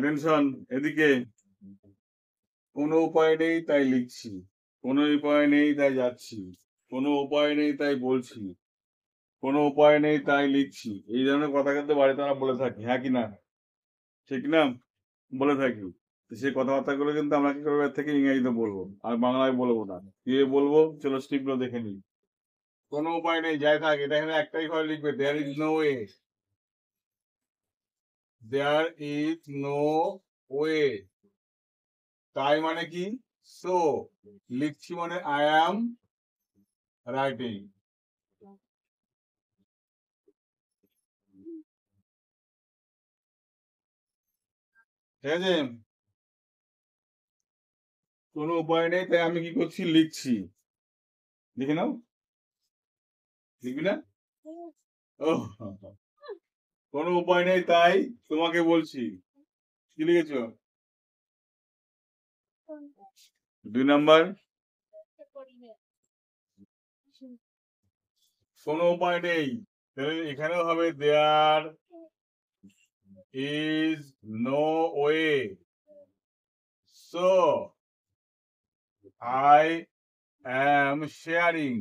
Attention এদিকে। কোনো উপায় নেই তাই লিখছি, কোনো উপায় নেই তাই যাচ্ছি, কোনো উপায় নেই তাই বলছি, কোনো উপায় নেই তাই লিখছি। এই ধরনের কথা কিন্তু বাড়িতে আমরা বলে থাকি, হ্যাঁ কি না? ঠিক না? বলে থাকি। সেই কথাবার্তাগুলো কিন্তু আমরা কি করবো, এর থেকে ইংরেজিতে বলবো, আর বাংলায় বলবো না। কি বলবো? চলো স্ক্রিপ্টগুলো দেখে নিই। কোনো উপায় নেই যাই থাক, এটা এখানে একটাই ঘরে লিখবে, there is no way. There is no way, তাই মানে কি? সো লিখছি মানে আই অ্যাম রাইটিং। ঠিক আছে? কোনো উপায় নেই তাই আমি কি করছি, লিখছি। লিখে নাও, লিখবি না? ও, কোনো উপায় নেই তাই তোমাকে বলছি। কি লিখেছো? 2 নাম্বার। কোনো উপায় নেই, তাহলে এখানেও হবে there is no way, so I am sharing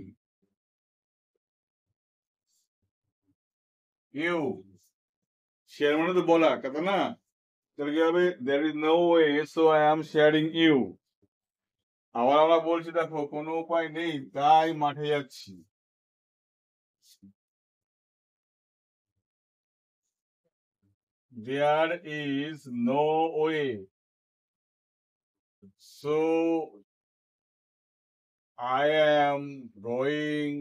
you. Share মানে তো বলা কথা না, তাহলে কি হবে, there is no way so I am sharing you. আবার আমরা বলছি দেখো, কোনো উপায় নেই তাই মাঠে যাচ্ছি। There is no way, so I am going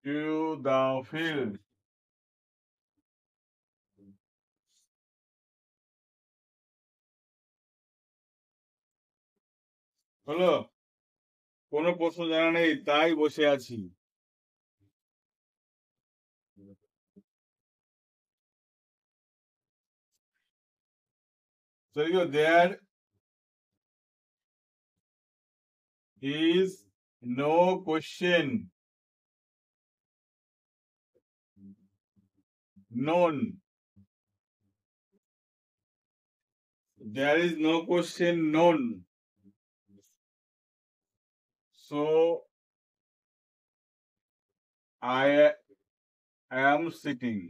to the field. হলো? কোনো প্রশ্ন জানা নেই তাই বসে আছি। So there is no question known. There is no question known. So I am sitting.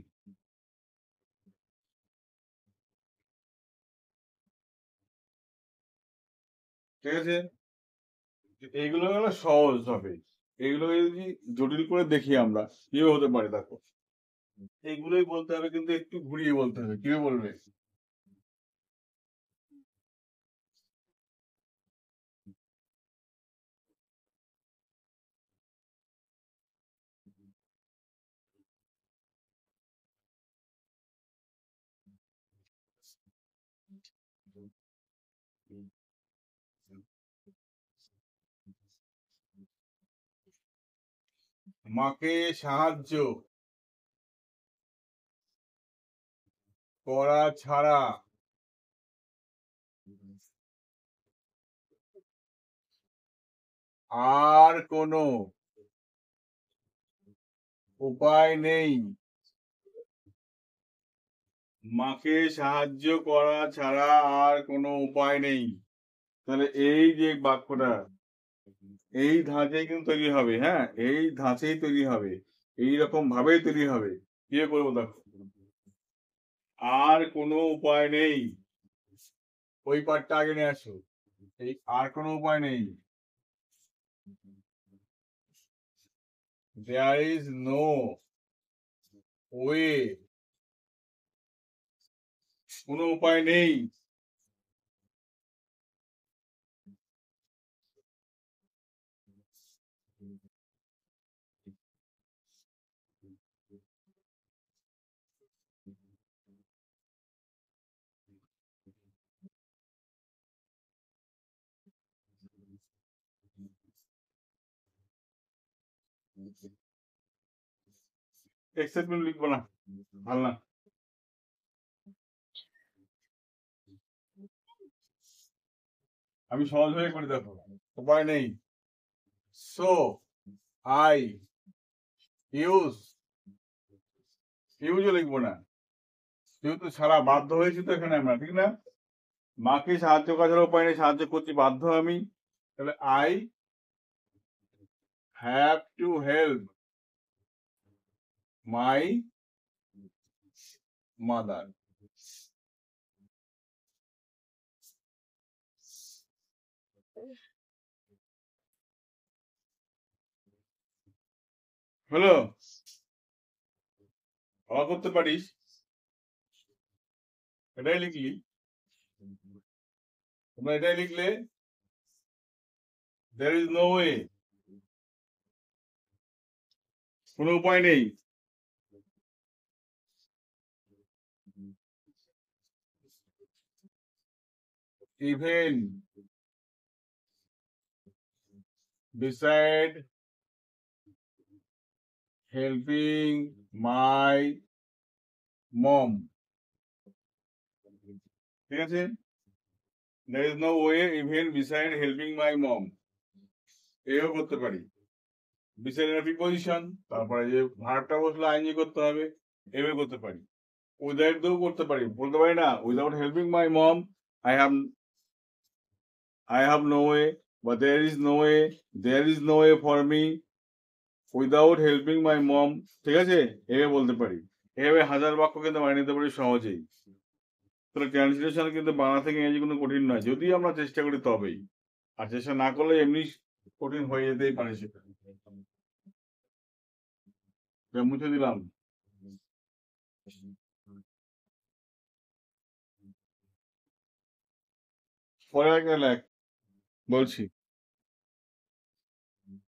ঠিক আছে? এইগুলো হলো সহজ হবে। এইগুলো যদি জটিল করে দেখি আমরা, কি হতে পারে দেখো। এইগুলোই বলতে হবে, কিন্তু একটু ঘুরিয়ে বলতে হবে। কিভাবে বলবে? মাকে সাহায্য করা ছাড়া আর কোনো উপায় নেই। মাকে সাহায্য করা ছাড়া আর কোনো উপায় নেই। তাহলে এই যে বাক্যটা, এই ধাঁচেই কিন্তু তৈরি হবে, হ্যাঁ, এই ধাঁচেই তৈরি হবে, এইরকম ভাবেই তৈরি হবে। কি করবো দেখো, আর কোনো উপায় নেই, ওই পার্টটা আগে নিয়ে আসো। এই আর কোনো উপায় নেই, দেয়ার ইজ নো ওয়ে, কোনো উপায় নেই। এক্সেপ্টমেন্ট লিখবো না, ভালো না। আমি সহজ হয়ে করি দেখো, উপায় নেই। সো আই ইউজও লিখবো না, যেহেতু সারা বাধ্য হয়েছি তো এখানে আমরা, ঠিক না? মাকে সাহায্য করার উপায় নেই, সাহায্য করতে বাধ্য আমি, তাহলে I have to help my mother. হলো? অ করতে পারিস, এটাই লিখলি, তোমরা এটাই লিখলে, there is no way, কোনো উপায় নেই। Even beside helping my mom, ঠিক আছে? There is no way even beside helping my mom, এও করতে পারি। beside এর প্রিপজিশন, তারপরে যে ভার্বটা বসলে আইএনজি করতে হবে, এভাবে করতে পারি। উইদাউট দিয়েও করতে পারি, বলতে পারি না without helping my mom I have no way, but there is no way, there is no way for me without helping my mom, ঠিক আছে? এভাবে বলতে পারি। এভাবে হাজার বাক্য কিন্তু বানিয়ে নিতে পারি সহজেই। তাহলে ট্রান্সলেশন কিন্তু বাংলা থেকে ইংরেজি কোনো কঠিন নয়, যদি আমরা চেষ্টা করি তবেই। আর চেষ্টা না করলে এমনি কঠিন হয়ে যেতেই পারে সেটা। মুছে দিলাম। পরে একটা লেখ, বলছি।